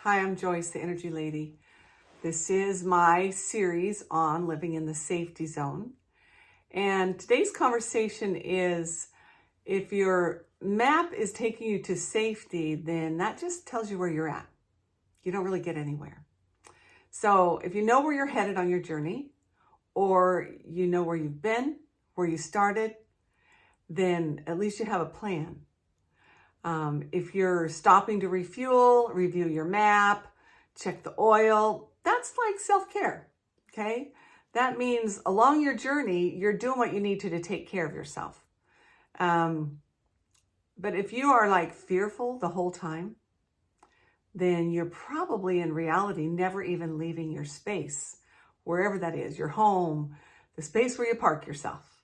Hi, I'm Joyce, the Energy Lady. This is my series on living in the safety zone. And today's conversation is, if your map is taking you to safety, then that just tells you where you're at. You don't really get anywhere. So if you know where you're headed on your journey, or you know where you've been, where you started, then at least you have a plan. If you're stopping to refuel, review your map, check the oil, that's like self-care, okay? That means along your journey, you're doing what you need to take care of yourself. But if you are like fearful the whole time, then you're probably in reality never even leaving your space, wherever that is, your home, the space where you park yourself.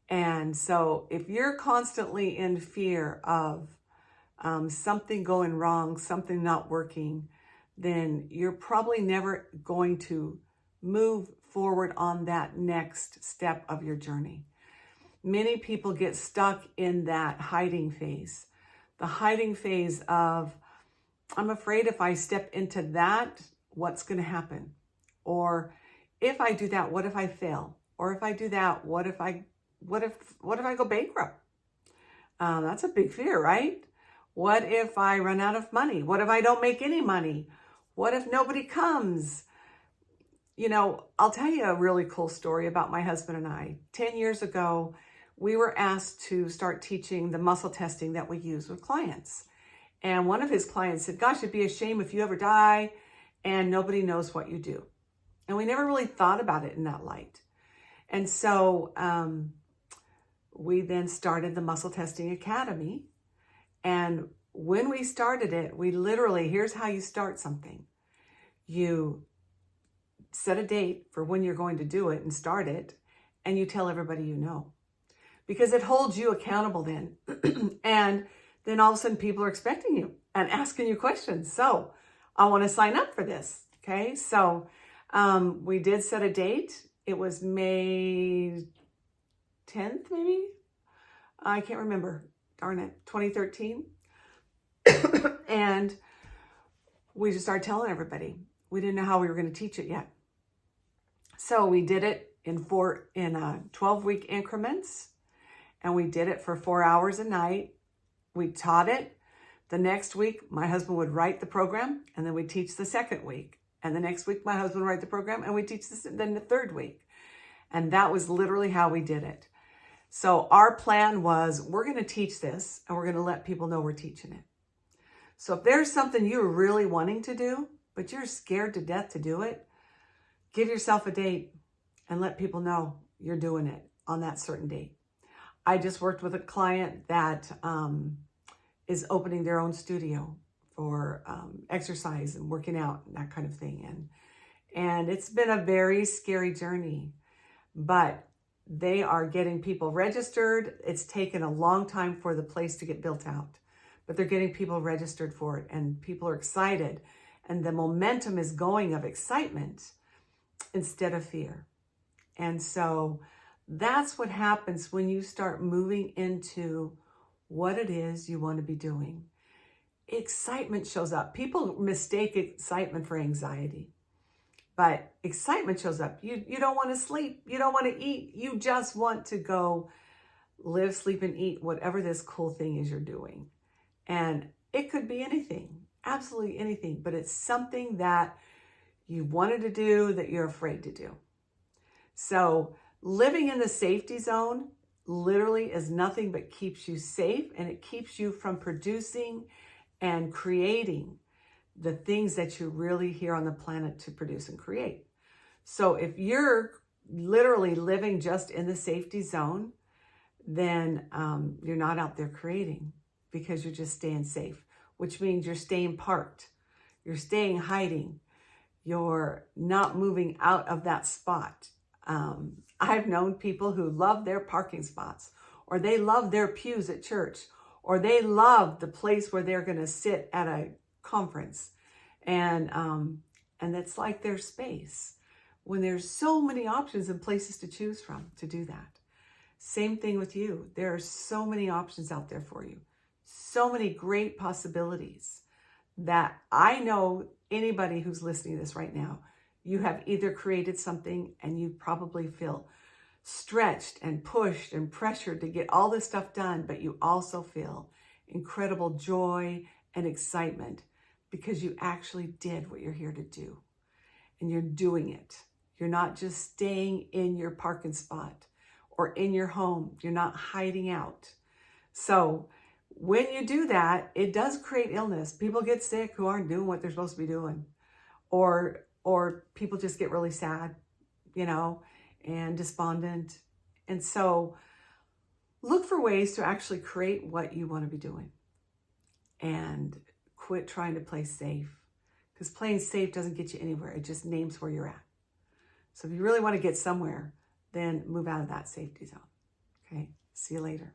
And so if you're constantly in fear of something going wrong, something not working, then you're probably never going to move forward on that next step of your journey. Many people get stuck in that hiding phase. The hiding phase of, I'm afraid if I step into that, what's going to happen? Or if I do that, what if I fail? Or if I do that, what if I go bankrupt? That's a big fear, right? What if I run out of money? What if I don't make any money? What if nobody comes? You know, I'll tell you a really cool story about my husband and I. 10 years ago, we were asked to start teaching the muscle testing that we use with clients. And one of his clients said, gosh, it'd be a shame if you ever die and nobody knows what you do. And we never really thought about it in that light. And so we then started the Muscle Testing Academy. And when we started it, we literally, here's how you start something. You set a date for when you're going to do it and start it, and you tell everybody you know. Because it holds you accountable then. And then all of a sudden people are expecting you and asking you questions. So I want to sign up for this. Okay, so we did set a date. It was May 10th, maybe? I can't remember. Darn it, 2013. And we just started telling everybody. We didn't know how we were going to teach it yet. So we did it in 12-week increments, and we did it for 4 hours a night. We taught it. The next week, my husband would write the program, and then we'd teach the second week. And the next week, my husband would write the program, and we'd teach then the third week. And that was literally how we did it. So our plan was, we're going to teach this, and we're going to let people know we're teaching it. So if there's something you're really wanting to do, but you're scared to death to do it, give yourself a date and let people know you're doing it on that certain date. I just worked with a client that is opening their own studio for exercise and working out and that kind of thing. And it's been a very scary journey, but they are getting people registered. It's taken a long time for the place to get built out, but they're getting people registered for it, and people are excited. And the momentum is going of excitement instead of fear. And so that's what happens when you start moving into what it is you want to be doing. Excitement shows up. People mistake excitement for anxiety. But excitement shows up. You don't want to sleep. You don't want to eat. You just want to go live, sleep, and eat whatever this cool thing is you're doing. And it could be anything, absolutely anything. But it's something that you wanted to do that you're afraid to do. So living in the safety zone literally is nothing but keeps you safe, and it keeps you from producing and creating the things that you're really here on the planet to produce and create. So if you're literally living just in the safety zone, then you're not out there creating, because you're just staying safe, which means you're staying parked, you're staying hiding, you're not moving out of that spot. I've known people who love their parking spots, or they love their pews at church, or they love the place where they're going to sit at a conference, and it's like their space, when there's so many options and places to choose from to do that. Same thing with you. There are so many options out there for you, so many great possibilities that I know anybody who's listening to this right now, you have either created something and you probably feel stretched and pushed and pressured to get all this stuff done, but you also feel incredible joy and excitement because you actually did what you're here to do and you're doing it. You're not just staying in your parking spot or in your home. You're not hiding out. So when you do that, it does create illness. People get sick who aren't doing what they're supposed to be doing, or people just get really sad, and despondent. And so look for ways to actually create what you want to be doing and quit trying to play safe, because playing safe doesn't get you anywhere. It just names where you're at. So if you really want to get somewhere, then move out of that safety zone. Okay. See you later.